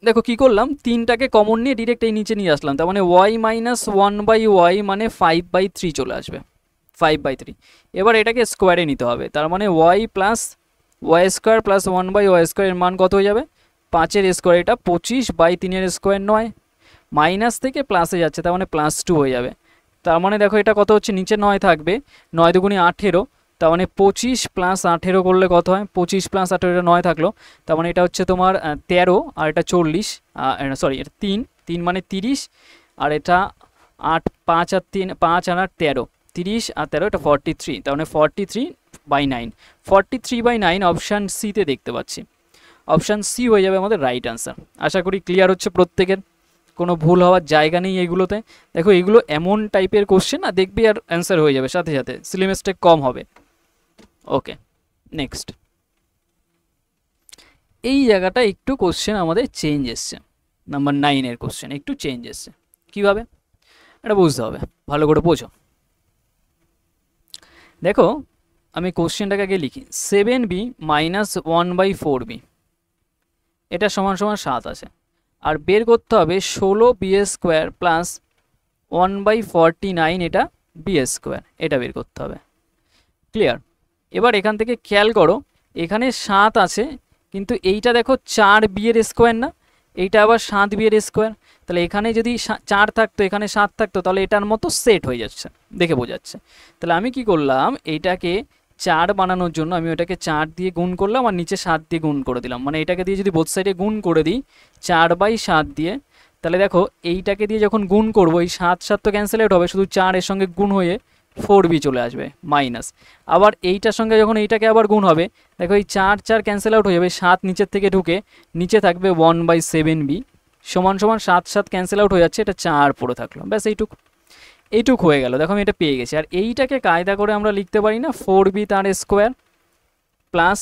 দেখো কি করলাম, 3টাকে কমন নিয়ে ডিরেক্ট এই নিচে নিয়ে আসলাম, তার মানে y মাইনাস 1/y মানে 5/3 চলে আসবে, 5/3। এবার এটাকে স্কোয়ারে নিতে হবে, তার মানে y plus y square plus 1/y স্কোয়ারের মান কত হয়ে যাবে, 5-এর স্কোয়ার, এটা 25/3-এর স্কোয়ার 9, মাইনাস থেকে প্লাসে যাচ্ছে, তার মানে +2 হয়ে যাবে। তার মানে দেখো এটা কত হচ্ছে, নিচে 9 থাকবে, 9 দুগুণি 18, তার মানে 25 + 18 করলে কত হয়, 25 + 18, এটা 9 থাকলো, তার মানে এটা হচ্ছে তোমার 13, আর এটা 40, সরি এটা 3 মানে 30, আর এটা 8 5 আর 3 5 আর 8 13, 30 আর 13 এটা 43, তার মানে 43/9, 43/9 অপশান সিতে দেখতে পাচ্ছি। অপশান সি হয়ে যাবে আমাদের রাইট আনসার। আশা করি ক্লিয়ার হচ্ছে প্রত্যেকের, কোনো ভুল হওয়ার জায়গা নেই এগুলোতে। দেখো এগুলো এমন টাইপের কোশ্চেন না, দেখবি আর অ্যান্সার হয়ে যাবে সাথে সাথে, সিলি মিস্টেক কম হবে। ওকে নেক্সট, এই জায়গাটা একটু কোশ্চেন আমাদের চেঞ্জ এসছে, নাম্বার 9-এর কোশ্চেন একটু চেঞ্জ এসছে। কীভাবে এটা বুঝতে হবে, ভালো করে বোঝো। দেখো আমি কোশ্চেনটাকে আগে লিখি, 7b মাইনাস 1/4b এটা সমান সমান 7 আছে, আর বের করতে হবে 16b স্কোয়ার প্লাস 1/49 এটা b স্কোয়ার, এটা বের করতে হবে। ক্লিয়ার? এবার এখান থেকে খেয়াল করো, এখানে 7 আছে, কিন্তু এইটা দেখো 4b এর স্কোয়ার না, এইটা আবার 7b এর স্কোয়ার। তাহলে এখানে যদি 4 থাকতো, এখানে 7 থাকতো, তাহলে এটার মতো সেট হয়ে যাচ্ছে, দেখে বোঝাচ্ছে। তাহলে আমি কি করলাম, এইটাকে 4 বানানোর জন্য আমি ওটাকে 4 দিয়ে গুণ করলাম আর নিচে 7 দিয়ে গুণ করে দিলাম। মানে এটাকে দিয়ে যদি বোথ সাইডে গুণ করে দিই 4/7 দিয়ে, তাহলে দেখো এইটাকে দিয়ে যখন গুণ করবো, এই 7 7 তো ক্যান্সেল আউট হবে, শুধু 4 এর সঙ্গে গুণ হয়ে 4b চলে আসবে মাইনাস। আবার এইটার সঙ্গে যখন এইটাকে আবার গুণ হবে, দেখো এই 4 4 ক্যান্সেল আউট হয়ে যাবে, 7 নিচের থেকে ঢুকে নিচে থাকবে 1/7b সমান সমান 7 7 ক্যান্সেল আউট হয়ে যাচ্ছে, এটা 4 পড়ে থাকলো, ব্যাস এইটুক হয়ে গেল। দেখো আমি এটা পেয়ে গেছি। আর এইটাকে কায়দা করে আমরা লিখতে পারি না 4b তার স্কোয়ার প্লাস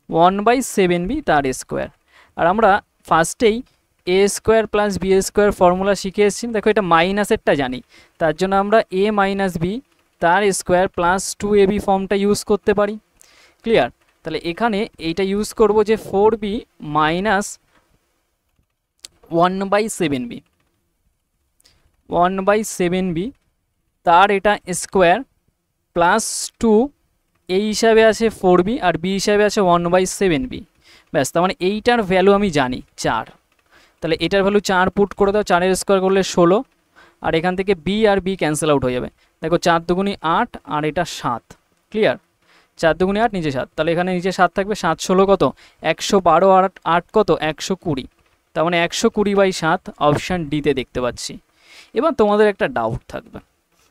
1/7b তার স্কোয়ার। আর আমরা ফার্স্টেই A square plus B square formula শিখে এসেছি, দেখো এটা মাইনাসেরটা জানি, তার জন্য আমরা a মাইনাস বি তার স্কোয়ার প্লাস 2ab ফর্মটা ইউজ করতে পারি। ক্লিয়ার? তাহলে এখানে এইটা ইউজ করব যে 4b মাইনাস 1/7b তার এটা স্কোয়ার প্লাস 2, এই হিসাবে আছে 4b আর b হিসাবে আছে 1/7b। ব্যাস, তার মানে এইটার ভ্যালু আমি জানি 4। তাহলে এটার ভ্যালু 4 পুট করে দাও, 4 এর স্কোয়ার করলে 16, আর এখান থেকে b আর b ক্যান্সেল আউট হয়ে যাবে। দেখো 4 দুগুণি 8 আর এটা 7। ক্লিয়ার? 4 দুগুণি 8 নিচে 7, তাহলে এখানে নিচে 7 থাকবে, 7 16 কত 112 আর 8 কত 120, তার মানে 120/7 অপশান ডিতে দেখতে পাচ্ছি। এবার তোমাদের একটা ডাউট থাকবে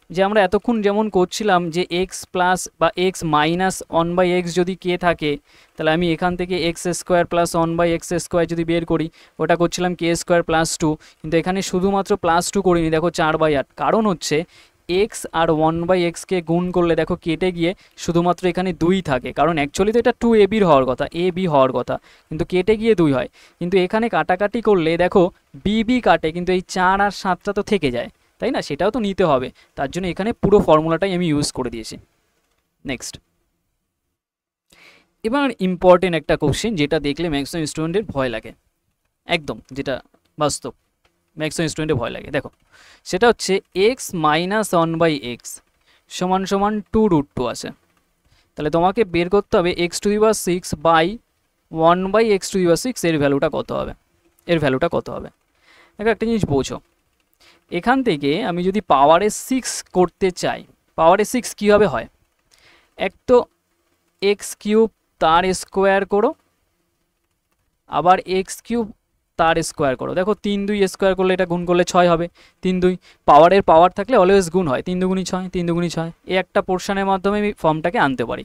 যে আমরা এতক্ষণ যেমন করছিলাম যে এক্স প্লাস বা এক্স মাইনাস 1/x যদি কে থাকে, তাহলে আমি এখান থেকে x square plus 1/x square যদি বের করি, ওটা করছিলাম কে স্কোয়ার প্লাস 2, কিন্তু এখানে শুধুমাত্র প্লাস 2 করিনি, দেখো 4/8। কারণ হচ্ছে এক্স আর 1/xকে গুণ করলে দেখো কেটে গিয়ে শুধুমাত্র এখানে 2 থাকে, কারণ অ্যাকচুয়ালি তো এটা 2ab হওয়ার কথা, ab হওয়ার কথা, কিন্তু কেটে গিয়ে 2 হয়। কিন্তু এখানে কাটাকাটি করলে দেখো bb কাটে, কিন্তু এই 4 আর 7টা তো থেকে যায়, তাই না? সেটাও তো নিতে হবে, তার জন্য এখানে পুরো ফর্মুলাটাই আমি ইউজ করে দিয়েছি। নেক্সট, এবার ইম্পর্টেন্ট একটা কোশ্চেন যেটা দেখলে ম্যাক্সিমাম স্টুডেন্টের ভয় লাগে, একদম যেটা বাস্তব ম্যাক্সিমাম স্টুডেন্টের ভয় লাগে। দেখো সেটা হচ্ছে এক্স মাইনাস 1/x সমান সমান 2√2 আছে। তাহলে তোমাকে বের করতে হবে x⁶ বাই 1/x⁶ এর ভ্যালুটা কত হবে, দেখো একটা জিনিস বোঝো, এখান থেকে আমি যদি পাওয়ারের 6 করতে চাই, পাওয়ারের 6 কীভাবে হয়, এক তো x³ তার স্কোয়ার করো, আবার x³ তার স্কোয়ার করো। দেখো 3 2 স্কোয়ার করলে এটা গুণ করলে 6 হবে, 3 2 পাওয়ারের পাওয়ার থাকলে অলওয়েজ গুণ হয়, 3 2 6, 3 2 6, এই একটা পোর্শনের মাধ্যমে আমি ফর্মটাকে আনতে পারি।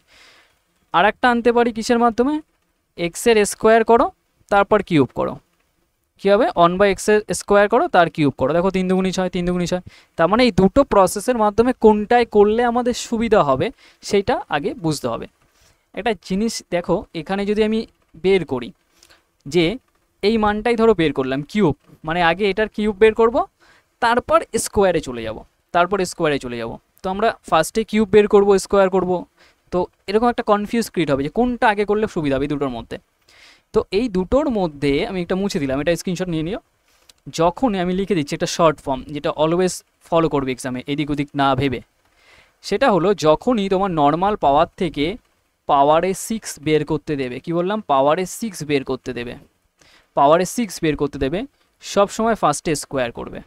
আর একটা আনতে পারি কিসের মাধ্যমে, এক্সের স্কোয়ার করো তারপর কিউব করো, কী হবে 1/x স্কোয়ার করো তার কিউব করো। দেখো 3 2 6, 3 2 6, তার মানে এই দুটো প্রসেসের মাধ্যমে কোনটায় করলে আমাদের সুবিধা হবে সেইটা আগে বুঝতে হবে। একটা জিনিস দেখো, এখানে যদি আমি বের করি যে এই মানটাই ধরো বের করলাম কিউব, মানে আগে এটার কিউব বের করব, তারপর স্কোয়ারে চলে যাব, তো আমরা ফার্স্টে কিউব বের করব, স্কোয়ার করব, তো এরকম একটা কনফিউজ ক্রিয়েট হবে যে কোনটা আগে করলে সুবিধা হবে এই দুটোর মধ্যে। তো এই দুটোর মধ্যে আমি একটা মুছে দিলাম, এটা স্ক্রিনশট নিয়ে নিও। যখন আমি লিখে দিচ্ছি একটা শর্ট ফর্ম যেটা অলওয়েজ ফলো করবে এক্সামে এদিক ওদিক না ভেবে, সেটা হলো যখনই তোমার নর্মাল পাওয়ার থেকে পাওয়ারে 6 বের করতে দেবে, কি বললাম, পাওয়ারে 6 বের করতে দেবে, সব সময় ফার্স্টে স্কোয়ার করবে,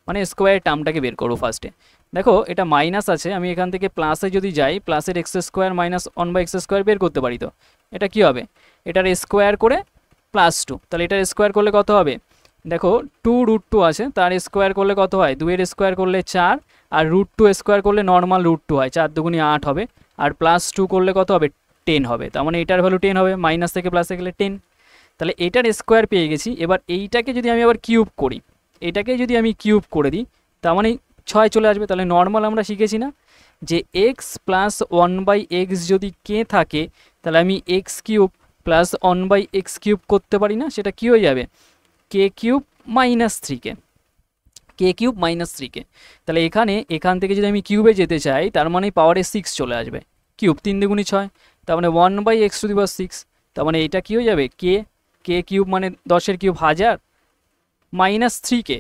মানে স্কোয়ার টার্মটাকে বের করবো ফার্স্টে। দেখো এটা মাইনাস আছে, আমি এখান থেকে প্লাসে যদি যাই, প্লাসের x² মাইনাস 1/x² বের করতে পারি, তো এটা কি হবে, এটার স্কোয়ার করে +2, তাহলে এটার স্কোয়ার করলে কত হবে, দেখো 2√2 আছে, তার স্কোয়ার করলে কত হয়, 2 এর স্কোয়ার করলে 4, আর √2 স্কোয়ার করলে নর্মাল √2 হয়, 4 2 8 হবে, আর +2 করলে কত হবে 10 হবে, তার মানে এটার ভ্যালু 10 হবে, মাইনাস থেকে প্লাসে গেলে 10। তাহলে এটার স্কোয়ার পেয়ে গেছি। এবার এইটাকে যদি আমি আবার কিউব করি, এটাকে যদি আমি কিউব করে দিই, তার মানে 6 চলে আসবে। তাহলে নর্মাল আমরা শিখেছি না যে x প্লাস 1/x যদি কে থাকে, তাহলে আমি x³ প্লাস 1/x³ করতে পারি না, সেটা কি হয়ে যাবে k³ - 3k। তাহলে এখান থেকে যদি আমি কিউবে যেতে চাই, তার মানে পাওয়ারে 6 চলে আসবে, কিউব 3 2 6, তার মানে 1/x⁶, তার মানে এটা কি হয়ে যাবে k³ মানে 10 এর কিউব 1000 - 3k,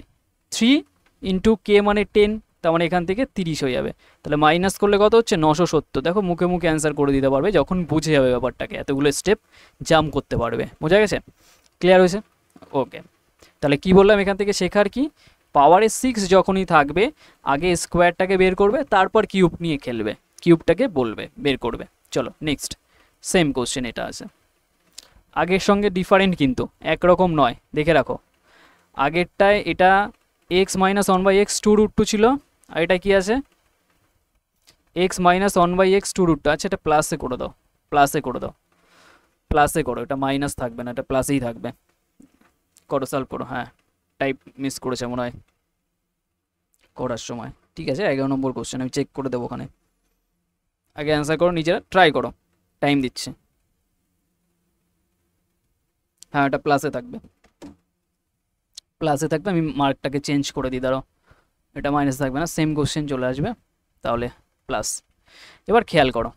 3 × k মানে 10, তার মানে এখান থেকে 30 হয়ে যাবে। তাহলে মাইনাস করলে কত হচ্ছে 970। দেখো মুখে মুখে অ্যান্সার করে দিতে পারবে যখন বুঝে যাবে ব্যাপারটাকে, এতগুলো স্টেপ জাম্প করতে পারবে। বোঝা গেছে? ক্লিয়ার হয়েছে? ওকে, তাহলে কি বললাম এখান থেকে শেখার কি, পাওয়ারে 6 যখনই থাকবে আগে স্কোয়ারটাকে বের করবে, তারপর কিউব নিয়ে খেলবে, কিউবটাকে বলবে বের করবে। চলো নেক্সট, সেম কোশ্চেন এটা আছে, আগের সঙ্গে ডিফারেন্ট কিন্তু একরকম নয়, দেখে রাখো। আগেরটায় এটা x minus one by x two root two ছিল, আর এটা কি আছে x minus one by x two root two. আচ্ছা এটা প্লাসে করে দাও, প্লাসে করে দাও, প্লাসে করো, এটা মাইনাস থাকবে না, এটা প্লাসেই থাকবে। করো সলভ করো। হ্যাঁ টাইপ মিস করেছে মনে হয় করার সময়। ঠিক আছে 11 নম্বর কোশ্চেন, আমি চেক করে দেবো ওখানে। আগে অ্যান্সার করো, নিজেরা ট্রাই করো, টাইম দিচ্ছে। হ্যাঁ এটা প্লাসে থাকবে, প্লাসে থাকবে, আমি মার্কটাকে চেঞ্জ করে দিই, দাঁড়াও, এটা মাইনাস থাকবে না, সেম কোশ্চেন চলে আসবে, তাহলে প্লাস। এবার খেয়াল করো,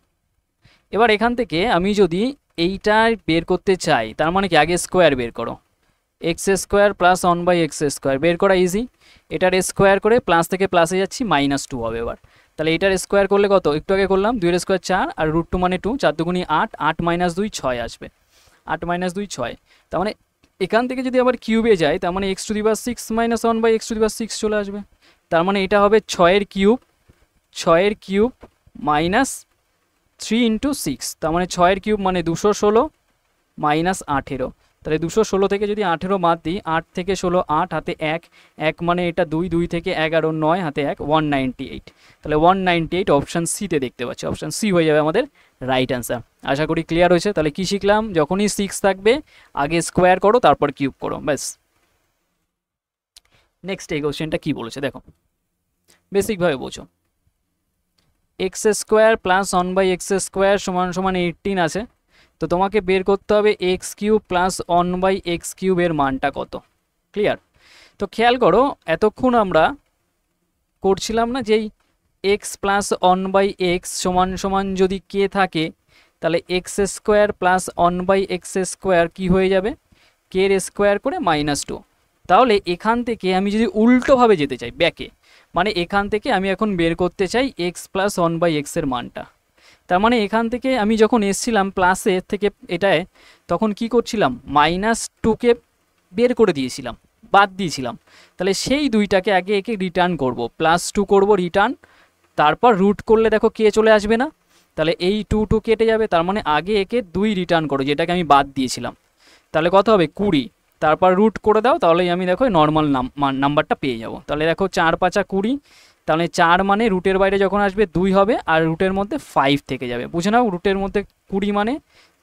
এবার এখান থেকে আমি যদি এইটা বের করতে চাই, তার মানে কি আগে স্কোয়ার বের করো, x square plus 1 by x square বের করা ইজি। এটার স্কোয়ার করে প্লাস থেকে প্লাসে যাচ্ছি, -2 হবে এবার। তাহলে এটার স্কোয়ার করলে কত, একটু আগে করলাম 2 এর স্কোয়ার 4 আর রুট 2 মানে 2, 4 দুগুণি 8, 8 মাইনাস 2 6 আসবে, 8 মাইনাস 2 6। তার মানে এখান থেকে যদি আবার কিউবে যায়, তার মানে X to the power 6 minus 1 by x to the power 6 চলে আসবে। তার মানে এটা হবে 6 এর কিউব মাইনাস 3 ইন্টু 6, তার মানে 6 এর কিউব মানে 216 মাইনাস 18। তাহলে 216 থেকে যদি 18 বাদ দিই, 8 থেকে 16, 8 হাতে 1, 1 মানে এটা 2, 2 থেকে 11, 9 হাতে 1, 198। তাহলে 198 অপশান সিতে দেখতে পাচ্ছি, অপশান সি হয়ে যাবে আমাদের রাইট অ্যান্সার। আশা করি ক্লিয়ার হয়েছে। তাহলে কি শিখলাম, যখনই 6 থাকবে আগে স্কোয়ার করো তারপর কিউব করো, ব্যাস। নেক্সট এই কোশ্চেনটা কি বলেছে দেখো, বেসিকভাবে বোঝো। X square plus 1 by x square সমান সমান 18 আছে, তো তোমাকে বের করতে হবে x cube plus 1 by x কিউবের মানটা কত। ক্লিয়ার? তো খেয়াল করো এতক্ষণ আমরা করছিলাম না, যেই এক্স প্লাস 1 বাই এক্স সমান সমান যদি কে থাকে, তাহলে X square plus 1 by x square কী হয়ে যাবে, কে এর স্কোয়ার করে -2। তাহলে এখান থেকে আমি যদি উল্টোভাবে যেতে চাই, ব্যাকে, মানে এখান থেকে আমি এখন বের করতে চাই এক্স প্লাস 1 বাই এক্সের মানটা। তার মানে এখান থেকে আমি যখন এসছিলাম প্লাসে থেকে এটায়, তখন কি করছিলাম, -2কে বের করে দিয়েছিলাম, বাদ দিয়েছিলাম। তাহলে সেই দুইটাকে আগে একে রিটার্ন করব, +2 করব রিটার্ন, তারপর রুট করলে দেখো কে চলে আসবে না, তাহলে এই 2 কেটে যাবে। তার মানে আগে একে 2 রিটার্ন করো, যেটাকে আমি বাদ দিয়েছিলাম। তাহলে কত হবে 20, তারপর রুট করে দাও, তাহলেই আমি দেখো নর্মাল নাম্বারটা পেয়ে যাব। তাহলে দেখো 4 5 20, তাহলে 4 মানে রুটের বাইরে যখন আসবে 2 হবে, আর রুটের মধ্যে 5 থেকে যাবে। বুঝে নাও, রুটের মধ্যে 20 মানে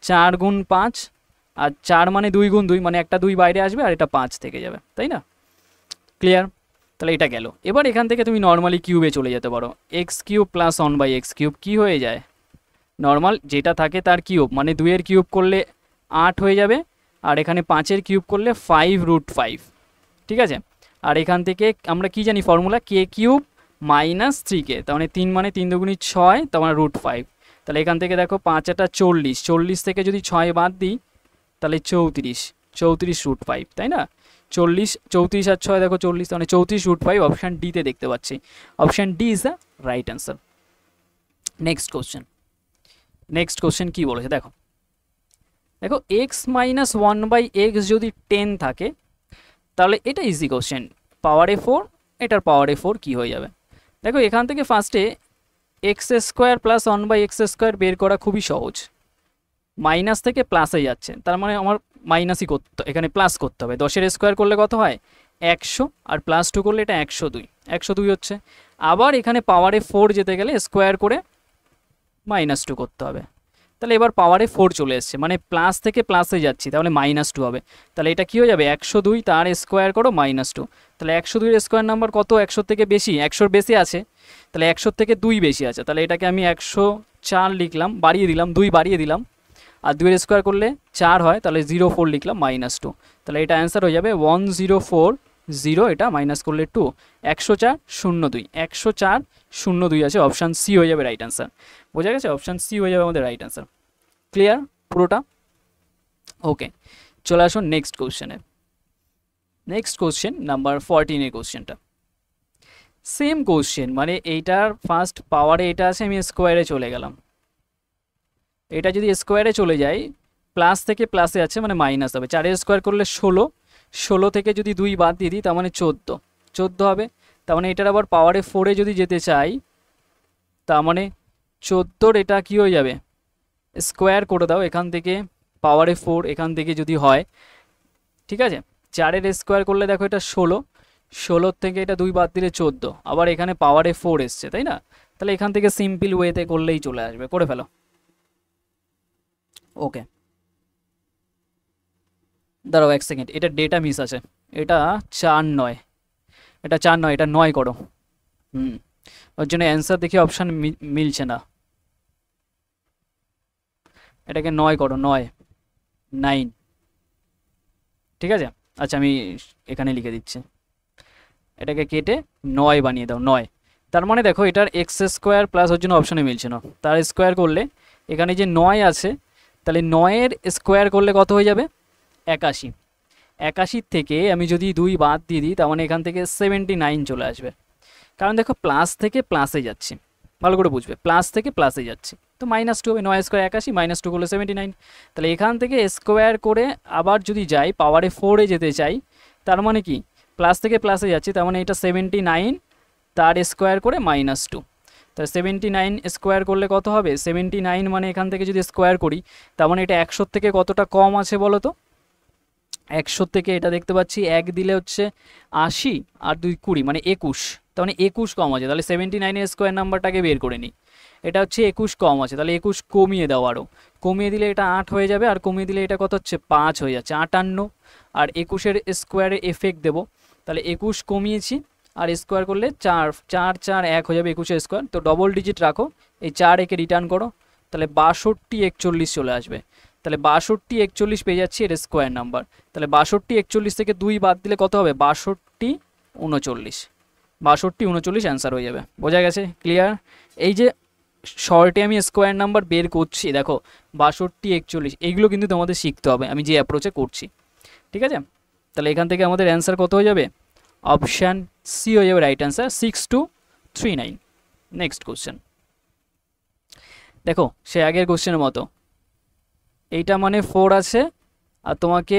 4 গুণ 5, আর 4 মানে 2 গুণ 2 মানে একটা 2 বাইরে আসবে, আর এটা 5 থেকে যাবে, তাই না? ক্লিয়ার? তাহলে এটা গেল। এবার এখান থেকে তুমি নর্মালি কিউবে চলে যেতে পারো, X cube plus 1 by X cube কী হয়ে যায়, নর্মাল যেটা থাকে তার কিউব, মানে 2 এর কিউব করলে 8 হয়ে যাবে, আর এখানে 5 এর কিউব করলে 5√5। ঠিক আছে? আর এখান থেকে আমরা কি জানি ফর্মুলা, কে কিউব মাইনাস 3কে, তার মানে 3 মানে 3 দুগুণি 6, তার মানে √5। তাহলে এখান থেকে দেখো 5 এটা 40, 40 থেকে যদি 6 বাদ দিই তাহলে 34, 34√5, তাই না? 40, 34 আর 6 দেখো 40, মানে 34√5 অপশান ডিতে দেখতে পাচ্ছি। Option D is the right answer. Next question কি বলেছে দেখো, দেখো এক্স মাইনাস 1 বাই এক্স যদি 10 থাকে, তাহলে এটা ইজি কোশ্চেন, পাওয়ারে 4, এটার পাওয়ারে 4 কী হয়ে যাবে। দেখো এখান থেকে ফার্স্টে x square plus 1 by x square বের করা খুবই সহজ, মাইনাস থেকে প্লাসে যাচ্ছে, তার মানে আমার মাইনাসই করতে, এখানে প্লাস করতে হবে। 10 এর স্কোয়ার করলে কত হয় 100, আর +2 করলে এটা 102 হচ্ছে। আবার এখানে পাওয়ারে 4 যেতে গেলে স্কোয়ার করে -2 করতে হবে। তাহলে এবার পাওয়ারে 4 চলে এসছে, মানে প্লাস থেকে প্লাসে যাচ্ছি, তাহলে -2 হবে। তাহলে এটা কী হয়ে যাবে 102, তার স্কোয়ার করো -2। তাহলে 102 এর স্কোয়ার নাম্বার কত, 100 থেকে বেশি, 100 বেশি আছে, তাহলে 100 থেকে 2 বেশি আছে, তাহলে এটাকে আমি 104 লিখলাম, বাড়িয়ে দিলাম, 2 বাড়িয়ে দিলাম, আর 2 এর স্কোয়ার করলে 4 হয়, তাহলে 04 লিখলাম -2। তাহলে এটা অ্যান্সার হয়ে যাবে 1040, এটা মাইনাস করলে 2, 104 02, 104 02 আছে, অপশান সি হয়ে যাবে রাইট অ্যান্সার। বোঝা গেছে? অপশান সি হয়ে যাবে আমাদের রাইট অ্যান্সার। ক্লিয়ার পুরোটা? ওকে, চলে আসুন নেক্সট কোশ্চেনে। নেক্সট কোশ্চেন নাম্বার 14 এর কোশ্চেনটা, সেম কোশ্চেন, মানে এইটার ফার্স্ট পাওয়ারে এটা আছে, আমি স্কোয়ারে চলে গেলাম। এটা যদি স্কোয়ারে চলে যাই, প্লাস থেকে প্লাসে আছে মানে মাইনাস হবে। 4 স্কোয়ার করলে 16, 16 থেকে যদি 2 বাদ দিয়ে দিই তার মানে 14, 14 হবে। তার মানে এটার আবার পাওয়ারে 4-এ যদি যেতে চাই, তার মানে 14-র এটা কী হয়ে যাবে, স্কোয়ার করে দাও এখান থেকে, পাওয়ারে 4 এখান থেকে যদি হয়, ঠিক আছে। 4-এর স্কোয়ার করলে দেখো এটা 16, 16 থেকে এটা 2 বাদ দিলে 14, আবার এখানে পাওয়ারে 4 এসছে, তাই না? তাহলে এখান থেকে সিম্পল ওয়েতে করলেই চলে আসবে, করে ফেলো। ওকে, দাঁড়াও 1 সেকেন্ড, এটা ডেটা মিস আছে, এটা 4 নয়, এটা 4 নয়, এটা 9 করো। ওর জন্য অ্যান্সার দেখি অপশান মিলছে না, এটাকে 9 করো, 9, 9, ঠিক আছে। আচ্ছা আমি এখানে লিখে দিচ্ছি, এটাকে কেটে 9 বানিয়ে দাও, 9। তার মানে দেখো এটার এক্স স্কোয়ার প্লাস ওর জন্য অপশানে মিলছে না, তার স্কোয়ার করলে এখানে যে 9 আছে, তাহলে 9-এর স্কোয়ার করলে কত হয়ে যাবে, 81। 81 থেকে আমি যদি 2 বাদ দিয়ে দিই, তার মানে এখান থেকে 79 চলে আসবে। কারণ দেখো প্লাস থেকে প্লাসে যাচ্ছি, ভালো করে বুঝবে, প্লাস থেকে প্লাসে যাচ্ছি, তো -2 হবে। 9 স্কোয়ার 81, -2 করলে 79। তাহলে এখান থেকে স্কোয়ার করে আবার যদি যাই পাওয়ারে 4-এ যেতে চাই, তার মানে কি প্লাস থেকে প্লাসে যাচ্ছি, তার মানে এটা 79, তার স্কোয়ার করে -2। তাহলে 79 স্কোয়ার করলে কত হবে, 79 মানে এখান থেকে যদি স্কোয়ার করি, তার মানে এটা 100 থেকে কতটা কম আছে বলো তো। 100 থেকে এটা দেখতে পাচ্ছি 1 দিলে হচ্ছে 80 আর 2 20, মানে 21, তার মানে 21 কম আছে। তাহলে 79-এর স্কোয়ার নাম্বারটাকে বের করে নিই, এটা হচ্ছে 21 কম আছে, তাহলে 21 কমিয়ে দাও, আরও কমিয়ে দিলে এটা 8 হয়ে যাবে, আর কমিয়ে দিলে এটা কত হচ্ছে 5 হয়ে যাচ্ছে, 58। আর 21-এর স্কোয়ারে এফেক্ট দেবো, তাহলে 21 কমিয়েছি, আর স্কোয়ার করলে 4, 4, 4, 1 হয়ে যাবে 21-এর স্কোয়ার। তো ডবল ডিজিট রাখো, এই 4 একে রিটার্ন করো, তাহলে 62, 41 চলে আসবে। তাহলে 62, 41 পেয়ে যাচ্ছি এর স্কোয়ার নাম্বার। তাহলে 62, 41 থেকে 2 বাদ দিলে কত হবে, 62, 39, 62, 39 অ্যান্সার হয়ে যাবে। বোঝা গেছে, ক্লিয়ার? এই যে শর্টে আমি স্কোয়ার নাম্বার বের করছি, দেখো 62, 41, এইগুলো কিন্তু তোমাদের শিখতে হবে, আমি যে অ্যাপ্রোচে করছি, ঠিক আছে। তাহলে এখান থেকে আমাদের অ্যান্সার কত হয়ে যাবে, অপশান সি হয়ে যাবে রাইট অ্যান্সার, 6239। নেক্সট কোশ্চেন দেখো, সে আগের কোশ্চেনের মতো, এইটা মানে 4 আছে, আর তোমাকে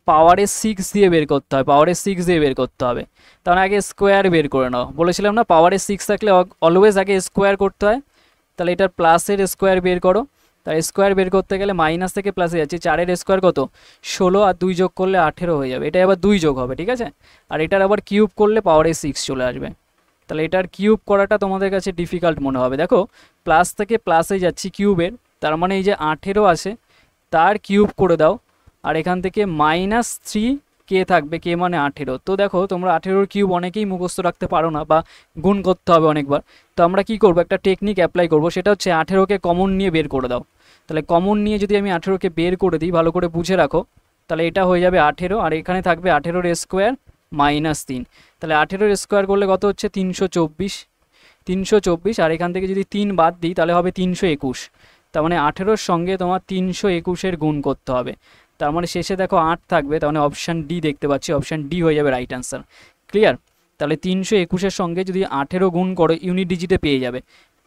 পাওয়ারে 6 দিয়ে বের করতে হবে, পাওয়ারে 6 দিয়ে বের করতে হবে। তার আগে স্কোয়ার বের করে নাও, বলেছিলাম না পাওয়ারে 6 থাকলে অলওয়েজ আগে স্কোয়ার করতে হয়। তাহলে এটার প্লাসের স্কোয়ার বের করো, তার স্কোয়ার বের করতে গেলে মাইনাস থেকে প্লাসে যাচ্ছে, 4-এর স্কোয়ার কত 16, আর 2 যোগ করলে 18 হয়ে যাবে, এটা আবার 2 যোগ হবে, ঠিক আছে। আর এটার আবার কিউব করলে পাওয়ারে 6 চলে আসবে। তাহলে এটার কিউব করাটা তোমাদের কাছে ডিফিকাল্ট মনে হবে, দেখো প্লাস থেকে প্লাসে যাচ্ছি কিউবের, তার মানে এই যে 18 আছে তার কিউব করে দাও, আর এখান থেকে -3 কে থাকবে, কে মানে 18। তো দেখো তোমরা 18-র কিউব অনেকেই মুখস্থ রাখতে পারো না, বা গুণ করতে হবে অনেকবার। তো আমরা কি করব, একটা টেকনিক অ্যাপ্লাই করব, সেটা হচ্ছে 18কে কমন নিয়ে বের করে দাও। তাহলে কমন নিয়ে যদি আমি 18কে বের করে দিই, ভালো করে বুঝে রাখো, তাহলে এটা হয়ে যাবে 18, আর এখানে থাকবে 18-র স্কোয়ার -3। তাহলে 18-র স্কোয়ার করলে কত হচ্ছে 324, 324, আর এখান থেকে যদি 3 বাদ দিই তাহলে হবে 321। তার মানে 18-র সঙ্গে তোমার 321-এর গুণ করতে হবে, তার মানে শেষে দেখো 8 থাকবে, তার মানে অপশান ডি দেখতে পাচ্ছি, অপশান ডি হয়ে যাবে রাইট অ্যান্সার। ক্লিয়ার? তাহলে 321-এর সঙ্গে যদি 18 গুণ করো, ইউনিট ডিজিটে পেয়ে যাবে,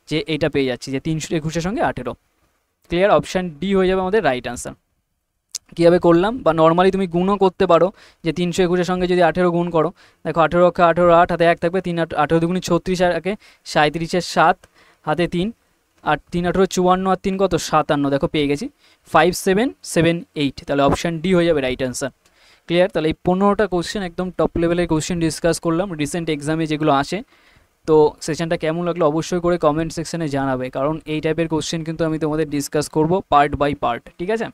যে এটা পেয়ে যাচ্ছি যে 321-এর সঙ্গে 18। ক্লিয়ার? অপশান ডি হয়ে যাবে আমাদের রাইট অ্যান্সার। কীভাবে করলাম, বা নর্মালি তুমি গুণও করতে পারো, যে 321-এর সঙ্গে যদি 18 গুণ করো, দেখো 18 অক্ষে 18, 8 হাতে 1 থাকবে, 3 18 দুগুণে 36, আর একে 37-এর 7 হাতে 3, আর 3 18 54, আর 3 কত 57, দেখো পেয়ে গেছি 5778। তাহলে অপশান ডি হয়ে যাবে রাইট অ্যান্সার। ক্লিয়ার? তাহলে এই 15টা কোশ্চেন একদম টপ লেভেলের কোশ্চেন ডিসকাস করলাম, রিসেন্ট এক্সামে যেগুলো আসে। তো সেশনটা কেমন লাগলো অবশ্যই করে কমেন্ট সেকশনে জানাবে, কারণ এই টাইপের কোশ্চেন কিন্তু আমি তোমাদের ডিসকাস করব পার্ট বাই পার্ট, ঠিক আছে।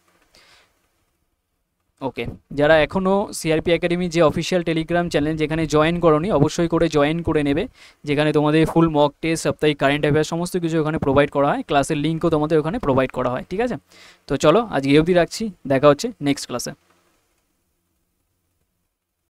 ওকে, যারা এখনও সিআরপি একাডেমি যে অফিসিয়াল টেলিগ্রাম চ্যানেল যেখানে জয়েন করোনি, অবশ্যই করে জয়েন করে নেবে, যেখানে তোমাদের ফুল মক টেস্ট, সাপ্তাহিক কারেন্ট অ্যাফেয়ার সমস্ত কিছু ওখানে প্রোভাইড করা হয়, ক্লাসের লিঙ্কও তোমাদের ওখানে প্রোভাইড করা হয়, ঠিক আছে। তো চলো আজকে এই অবধি রাখছি, দেখা হচ্ছে নেক্সট ক্লাসে।